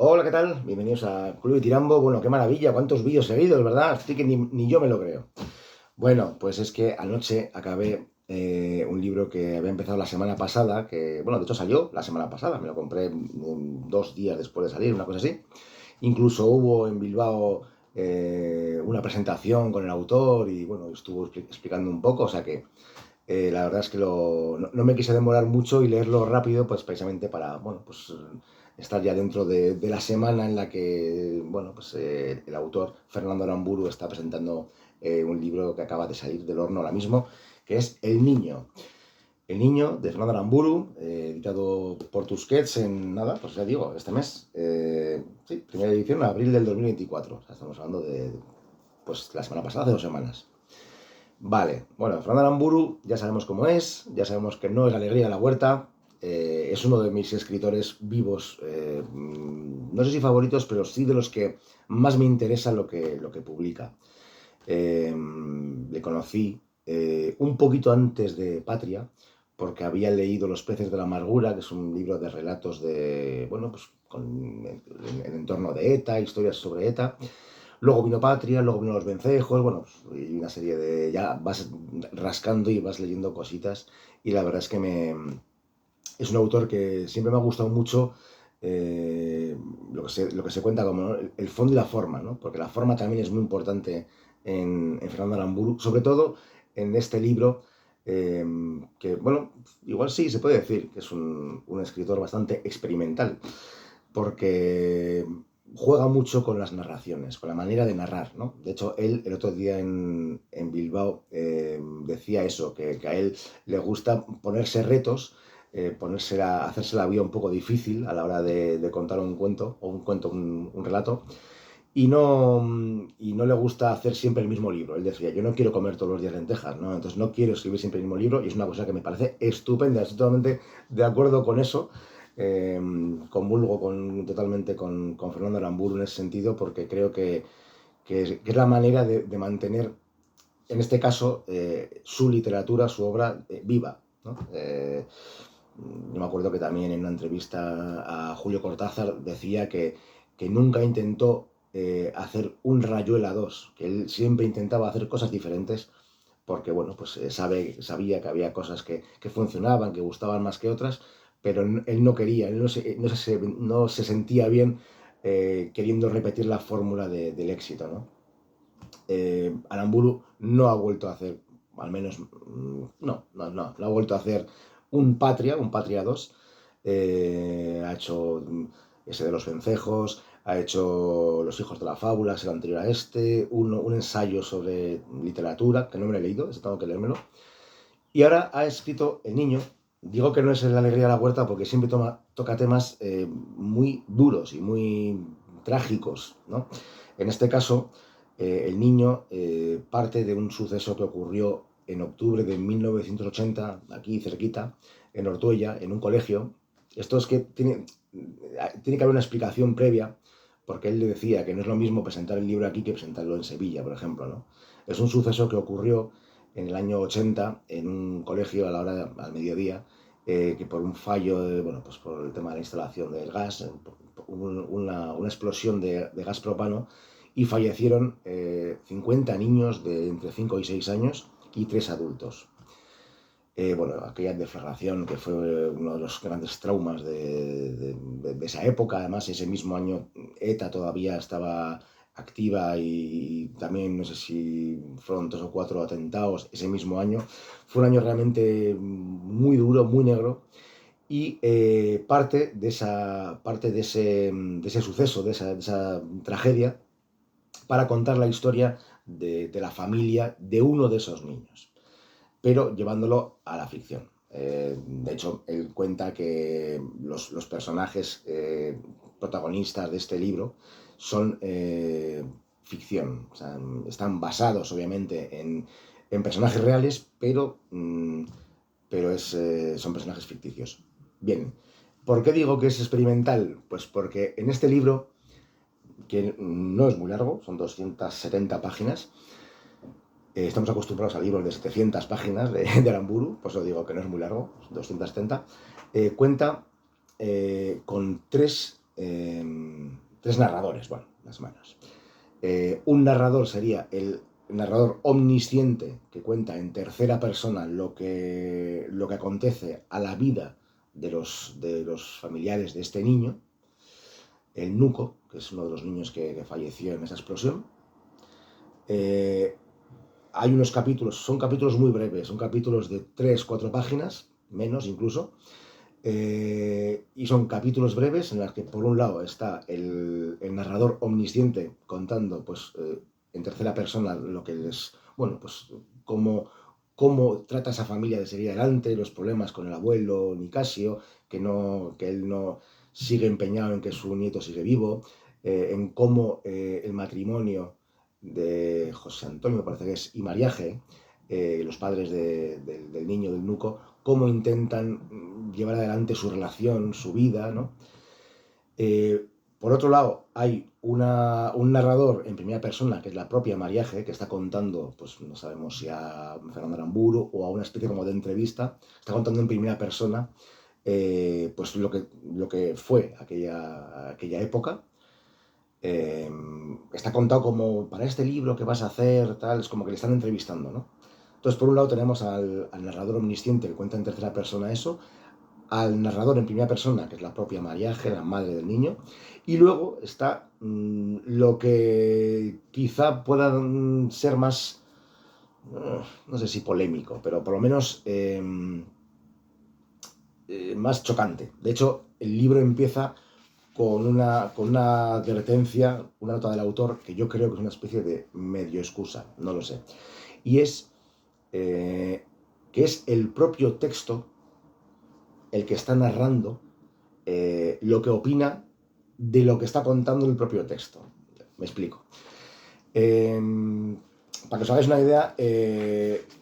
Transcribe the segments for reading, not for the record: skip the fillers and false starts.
Hola, ¿qué tal? Bienvenidos a Club de Tirambo. Bueno, qué maravilla, cuántos vídeos seguidos, ¿verdad? Estoy que ni yo me lo creo. Bueno, pues es que anoche acabé un libro que había empezado la semana pasada, que, bueno, de hecho salió la semana pasada, me lo compré 2 días después de salir, una cosa así. Incluso hubo en Bilbao una presentación con el autor y, bueno, estuvo explicando un poco, o sea que la verdad es que no me quise demorar mucho y leerlo rápido, pues precisamente para, bueno, pues estar ya dentro de la semana en la que, bueno, pues el autor Fernando Aramburu está presentando un libro que acaba de salir del horno ahora mismo, que es El Niño. El Niño, de Fernando Aramburu, editado por Tusquets en, nada, pues ya digo, este mes. Sí, primera edición, abril del 2024. O sea, estamos hablando de, pues, la semana pasada, hace 2 semanas. Vale, bueno, Fernando Aramburu ya sabemos cómo es, ya sabemos que no es la alegría de la huerta, es uno de mis escritores vivos, no sé si favoritos, pero sí de los que más me interesa lo que publica. Le conocí un poquito antes de Patria, porque había leído Los peces de la amargura, que es un libro de relatos de, bueno, pues en entorno de ETA, historias sobre ETA. Luego vino Patria, luego vino Los Vencejos, bueno, pues, y una serie de... Ya vas rascando y vas leyendo cositas y la verdad es que es un autor que siempre me ha gustado mucho eh, lo que se cuenta como, ¿no? El fondo y la forma, ¿no? Porque la forma también es muy importante en Fernando Aramburu, sobre todo en este libro eh, que, bueno, igual sí se puede decir que es un escritor bastante experimental porque juega mucho con las narraciones, con la manera de narrar, ¿no? De hecho, él el otro día en Bilbao decía eso, que a él le gusta ponerse retos, hacerse la vida un poco difícil a la hora de contar un cuento, o un relato, y no le gusta hacer siempre el mismo libro. Él decía, yo no quiero comer todos los días lentejas, ¿no? Entonces no quiero escribir siempre el mismo libro, y es una cosa que me parece estupenda, estoy totalmente de acuerdo con eso. Eh, Convulgo totalmente con Fernando Aramburu en ese sentido, porque creo que es la manera de mantener, en este caso, su literatura, su obra viva, ¿no? Yo me acuerdo que también en una entrevista a Julio Cortázar decía que nunca intentó hacer un Rayuela 2, que él siempre intentaba hacer cosas diferentes porque, bueno, pues sabía que había cosas que funcionaban, que gustaban más que otras, pero él no quería, él no se sentía bien queriendo repetir la fórmula del éxito, ¿no? Aramburu no ha vuelto a hacer, al menos, no ha vuelto a hacer un Patria 2. Ha hecho ese de los vencejos, ha hecho Los hijos de la fábula, es el anterior a este, un ensayo sobre literatura, que no me lo he leído, ese tengo que leérmelo. Y ahora ha escrito El Niño. Digo que no es La alegría de la huerta porque siempre toca temas muy duros y muy trágicos, ¿no? En este caso, El Niño parte de un suceso que ocurrió en octubre de 1980, aquí cerquita, en Ortuella, en un colegio. Esto es que tiene que haber una explicación previa, porque él le decía que no es lo mismo presentar el libro aquí que presentarlo en Sevilla, por ejemplo, ¿no? Es un suceso que ocurrió en el año 80 en un colegio al mediodía, que por un fallo, bueno, pues por el tema de la instalación del gas, hubo una explosión de gas propano y fallecieron 50 niños de entre 5 y 6 años y 3 adultos. Bueno, aquella deflagración que fue uno de los grandes traumas de esa época. Además, ese mismo año ETA todavía estaba activa y también no sé si fueron 3 o 4 atentados ese mismo año. Fue un año realmente muy duro, muy negro. Y parte de ese suceso, de esa tragedia, para contar la historia de la familia de uno de esos niños, pero llevándolo a la ficción. De hecho, él cuenta que los personajes protagonistas de este libro son ficción. O sea, están basados, obviamente, en personajes reales, pero son personajes ficticios. Bien, ¿por qué digo que es experimental? Pues porque en este libro, que no es muy largo, son 270 páginas, estamos acostumbrados a libros de 700 páginas de Aramburu, por eso digo que no es muy largo, 270. Cuenta con tres tres narradores, bueno, más o menos. Un narrador sería el narrador omnisciente que cuenta en tercera persona lo que acontece a la vida de los familiares de este niño, el Nuco, que es uno de los niños que falleció en esa explosión. Hay unos capítulos, son capítulos muy breves, son capítulos de 3-4 páginas, menos incluso, y son capítulos breves en los que por un lado está el narrador omnisciente contando pues en tercera persona lo que les, bueno, pues cómo trata esa familia de seguir adelante, los problemas con el abuelo Nicasio, que él no sigue empeñado en que su nieto sigue vivo, en cómo el matrimonio de José Antonio, me parece que es, y Mariaje, los padres del niño, del Nuco, cómo intentan llevar adelante su relación, su vida, ¿no? Por otro lado, hay un narrador en primera persona, que es la propia Mariaje, que está contando, pues no sabemos si a Fernando Aramburu o a una especie como de entrevista, está contando en primera persona pues lo que fue aquella época. Está contado como para este libro que vas a hacer, tal, es como que le están entrevistando, ¿no? Entonces, por un lado tenemos al narrador omnisciente que cuenta en tercera persona eso, al narrador en primera persona, que es la propia Mariaje, la madre del niño, y luego está lo que quizá pueda ser más, no sé si polémico, pero por lo menos más chocante. De hecho, el libro empieza con una advertencia, una nota del autor, que yo creo que es una especie de medio excusa, no lo sé. Y es que es el propio texto el que está narrando lo que opina de lo que está contando el propio texto. Me explico. Para que os hagáis una idea,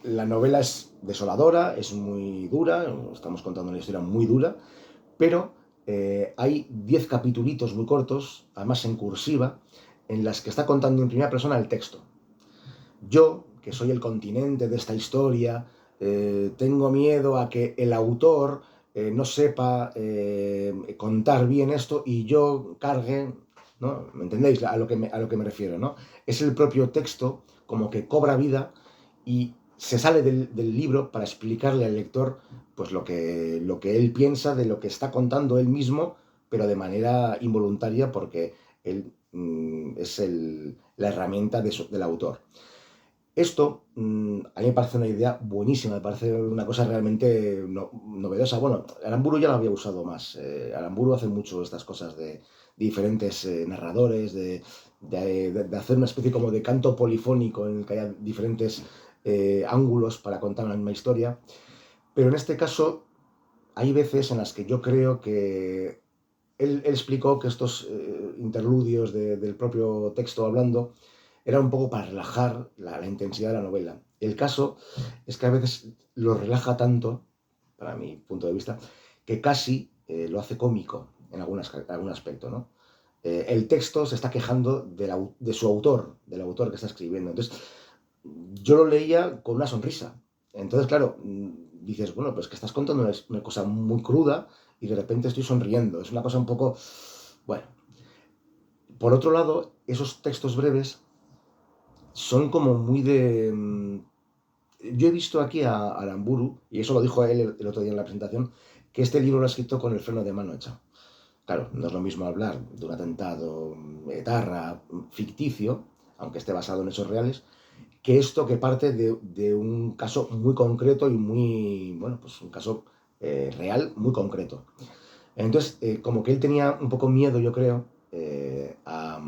la novela es desoladora, es muy dura, estamos contando una historia muy dura, pero hay 10 capitulitos muy cortos, además en cursiva, en las que está contando en primera persona el texto. Yo, que soy el continente de esta historia, tengo miedo a que el autor no sepa contar bien esto y yo cargue, ¿no? ¿Me entendéis a lo que me refiero, ¿no? Es el propio texto como que cobra vida y se sale del libro para explicarle al lector pues lo que él piensa de lo que está contando él mismo, pero de manera involuntaria porque él es la herramienta del autor. Esto a mí me parece una idea buenísima, me parece una cosa realmente novedosa. Bueno, Aramburu ya lo había usado más. Aramburu hace mucho estas cosas de diferentes narradores, de hacer una especie como de canto polifónico en el que haya diferentes ángulos para contar una misma historia. Pero en este caso hay veces en las que yo creo que él explicó que estos interludios del propio texto hablando era un poco para relajar la intensidad de la novela. El caso es que a veces lo relaja tanto, para mi punto de vista, que casi lo hace cómico en algún aspecto, ¿no? El texto se está quejando de su autor, del autor que está escribiendo. Entonces, yo lo leía con una sonrisa. Entonces, claro, dices, bueno, pues que estás contando una cosa muy cruda y de repente estoy sonriendo. Es una cosa un poco... Bueno, por otro lado, esos textos breves son como muy de... Yo he visto aquí a Aramburu, y eso lo dijo él el otro día en la presentación, que este libro lo ha escrito con el freno de mano echado. Claro, no es lo mismo hablar de un atentado etarra ficticio, aunque esté basado en hechos reales, que esto que parte de un caso muy concreto y muy, bueno, pues un caso real muy concreto. Entonces, como que él tenía un poco miedo, yo creo, a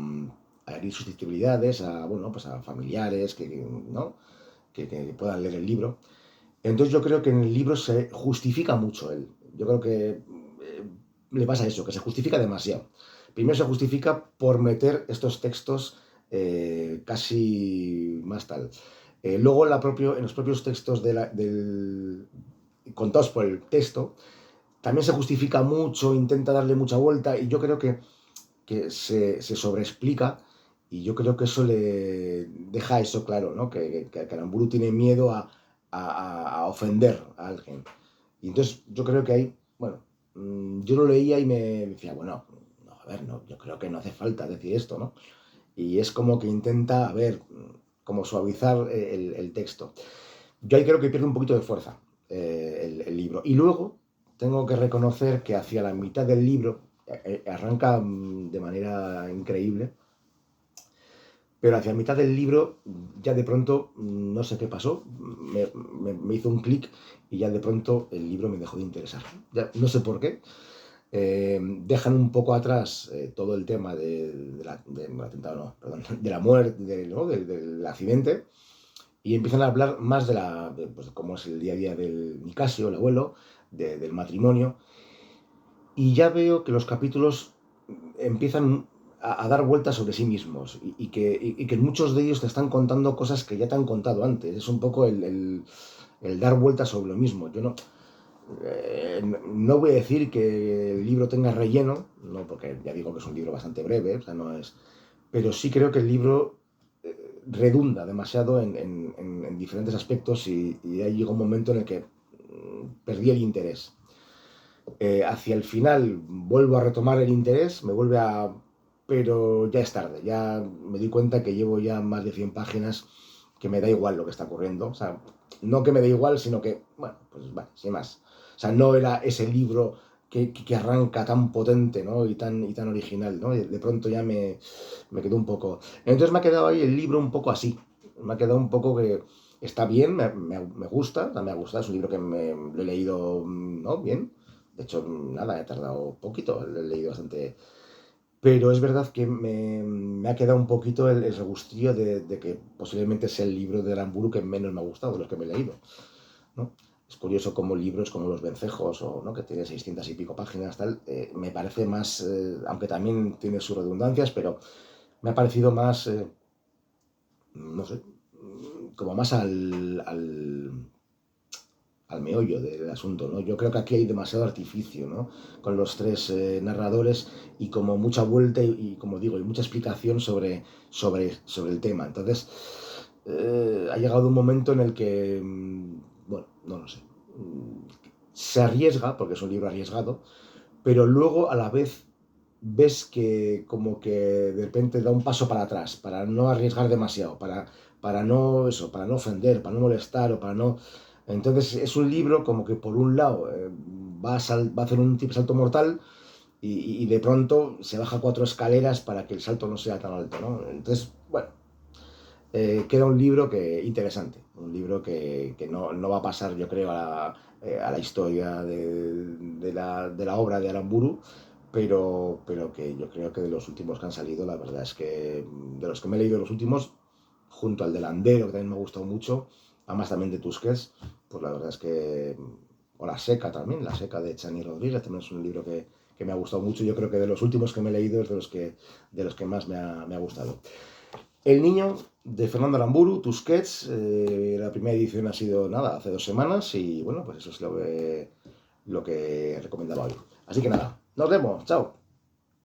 herir susceptibilidades, bueno, pues a familiares ¿no? que puedan leer el libro. Entonces yo creo que en el libro se justifica mucho él. Yo creo que le pasa eso, que se justifica demasiado. Primero se justifica por meter estos textos casi más tal. Luego en los propios textos contados por el texto, también se justifica mucho, intenta darle mucha vuelta y yo creo que se sobreexplica y yo creo que eso le deja eso claro, ¿no? Que Aramburu tiene miedo a ofender a alguien. Y entonces yo creo que ahí, bueno, yo lo leía y me decía, bueno, no, a ver, no, yo creo que no hace falta decir esto, ¿no? Y es como que intenta, a ver, como suavizar el texto. Yo ahí creo que pierde un poquito de fuerza el libro. Y luego tengo que reconocer que hacia la mitad del libro arranca de manera increíble, pero hacia la mitad del libro ya de pronto, no sé qué pasó, me hizo un clic y ya de pronto el libro me dejó de interesar. Ya, no sé por qué. Dejan un poco atrás todo el tema del atentado, no, perdón, de la muerte, ¿no? del accidente, y empiezan a hablar más pues, cómo es el día a día del Nicasio, el abuelo, del matrimonio, y ya veo que los capítulos empiezan a dar vueltas sobre sí mismos y que muchos de ellos te están contando cosas que ya te han contado antes. Es un poco el dar vueltas sobre lo mismo. Yo no voy a decir que el libro tenga relleno, no, porque ya digo que es un libro bastante breve, o sea, no es, pero sí creo que el libro redunda demasiado en diferentes aspectos y ahí llega un momento en el que perdí el interés. Hacia el final vuelvo a retomar el interés, me vuelve a... pero ya es tarde, ya me di cuenta que llevo ya más de 100 páginas, que me da igual lo que está ocurriendo, o sea, no que me da igual, sino que, bueno, pues vale, sin más. O sea, no era ese libro que arranca tan potente, ¿no? y tan original, ¿no? De pronto ya me quedó un poco... Entonces me ha quedado ahí el libro un poco así, me ha quedado un poco que... Está bien, me gusta, me ha gustado, es un libro que lo he leído, ¿no? Bien, de hecho, nada, he tardado poquito, lo he leído bastante. Pero es verdad que me ha quedado un poquito el regustillo de que posiblemente sea el libro de Aramburu que menos me ha gustado de los que me he leído, ¿no? Es curioso como libros como Los Vencejos, o, ¿no? que tiene 600 y pico páginas, tal, me parece más, aunque también tiene sus redundancias, pero me ha parecido más, no sé, como más al meollo del asunto, ¿no? Yo creo que aquí hay demasiado artificio, ¿no? Con los tres narradores y como mucha vuelta y, como digo, y mucha explicación sobre el tema. Entonces, ha llegado un momento en el que, bueno, no lo sé, se arriesga, porque es un libro arriesgado, pero luego a la vez ves que como que de repente da un paso para atrás, para no arriesgar demasiado, para no eso, para no ofender, para no molestar o para no... Entonces es un libro como que por un lado va a hacer un tipo salto mortal y de pronto se baja 4 escaleras para que el salto no sea tan alto, ¿no? Entonces, bueno, queda un libro interesante, un libro que no va a pasar, yo creo, a la historia de la obra de Aramburu, pero que yo creo que de los últimos que han salido, la verdad es que de los que me he leído los últimos, junto al del Andero, que también me ha gustado mucho, además también de Tusquets, pues la verdad es que... O La Seca también, La Seca de Chani Rodríguez, también es un libro que me ha gustado mucho. Yo creo que de los últimos que me he leído es de los que más me ha gustado. El niño de Fernando Aramburu, Tusquets, la primera edición ha sido, nada, hace 2 semanas y bueno, pues eso es lo que recomendaba hoy. Así que nada, nos vemos, chao.